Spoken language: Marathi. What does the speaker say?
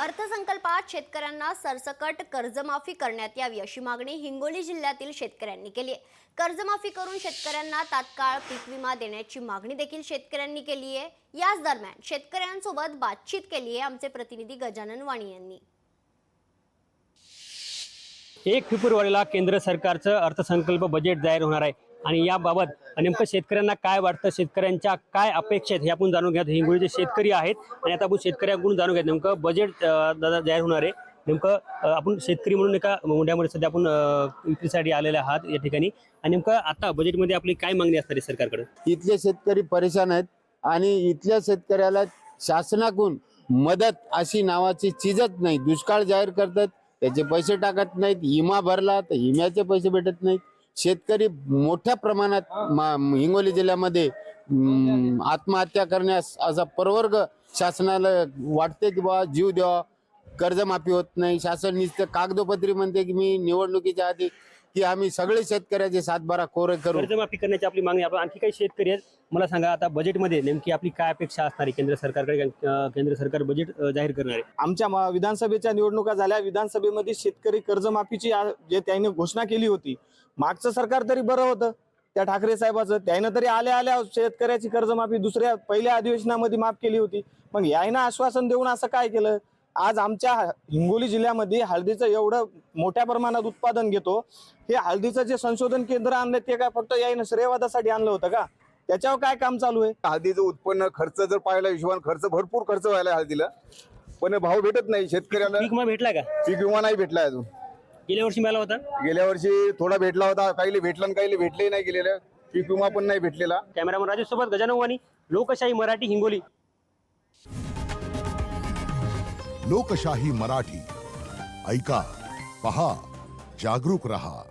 अर्थसंकल्पात शेतकऱ्यांना सरसकट कर्जमाफी करण्यात यावी अशी मागणी हिंगोली जिल्ह्यातील शेतकऱ्यांनी केली आहे। कर्जमाफी करून शेतकऱ्यांना तात्काळ पीक विमा देण्याची मागणी देखील शेतकऱ्यांनी केली आहे। याच दरम्यान शेतकऱ्यांसोबत बातचीत केली आहे आमचे प्रतिनिधी गजानन वाणी यांनी। 1 फेब्रुवारीला केंद्र सरकारचं अर्थसंकल्प बजेट जाहीर होणार आहे आणि याबाबत नेमकं शेतकऱ्यांना काय वाटतं, शेतकऱ्यांच्या काय अपेक्षा आहेत हे आपण जाणून घ्या। हिंगोलीचे शेतकरी आहेत आणि आता आपण शेतकऱ्यांकडून जाणून घ्या नेमकं बजेट जाहीर होणार आहे। नेमकं आपण शेतकरी म्हणून एका मोंढ्यामध्ये सध्या आपण विक्रीसाठी आलेले आहात या ठिकाणी आणि नेमकं आता बजेटमध्ये आपली काय मागणी असणार आहे सरकारकडे? इथले शेतकरी परेशान आहेत आणि इथल्या शेतकऱ्याला शासनाकडून मदत अशी नावाची चीजच नाही। दुष्काळ जाहीर करतात, त्याचे पैसे टाकत नाहीत, विमा भरला तर विम्याचे पैसे भेटत नाहीत। शेतकरी मोठ्या प्रमाणात हिंगोली जिल्ह्यामध्ये आत्महत्या करण्यास असा प्रवर्ग शासनाला वाटते की बाबा जीव द्यावा, कर्जमाफी होत नाही। शासन नुसतं कागदोपत्री म्हणते की मी निवडणुकीच्या आधी की आम्ही सगळे शेतकऱ्याचे 7-12 कोरे करू। कर्जमाफी करण्याची आपली मागणी। आपण आणखी काही शेतकरी आहेत, मला सांगा आता बजेटमध्ये नेमकी आपली काय अपेक्षा असणार आहे केंद्र सरकारकडे? केंद्र सरकार बजेट जाहीर करणार आहे। आमच्या विधानसभेच्या निवडणुका झाल्या, विधानसभेमध्ये शेतकरी कर्जमाफीची जे त्यांनी घोषणा केली होती, मागचं सरकार तरी बरं होतं त्या ठाकरे साहेबाचं, त्यानं तरी आल्या शेतकऱ्याची कर्जमाफी पहिल्या अधिवेशनामध्ये माफ केली होती। मग यायनं आश्वासन देऊन असं काय केलं? आज आमच्या हिंगोली जिल्ह्यामध्ये हळदीचं एवढं मोठ्या प्रमाणात उत्पादन घेतो, हे हळदीचं जे संशोधन केंद्र आणलं ते काय फक्त यायनं श्रेयवादासाठी आणलं होतं का? त्याच्यावर काय काम चालू आहे? हळदीचं उत्पन्न खर्च जर पाहिला हिशोबाने खर्च भरपूर खर्च व्हायला हळदीला, पण भाव भेटत नाही शेतकऱ्याला। पीक विमा भेटला का? पीक विमा नाही भेटला अजून। गेल्या वर्षी मिळाला होता? गेल्या वर्षी थोडा भेटला होता, काही भेटला आणि काही भेटले नाही गेलेलं। पीक विमा पण नाही भेटलेला। कॅमेरामन राजेश सोबत गजानन वाणी, लोकशाही मराठी, हिंगोली। लोकशाही मराठी, ऐका, पहा, जागरूक रहा।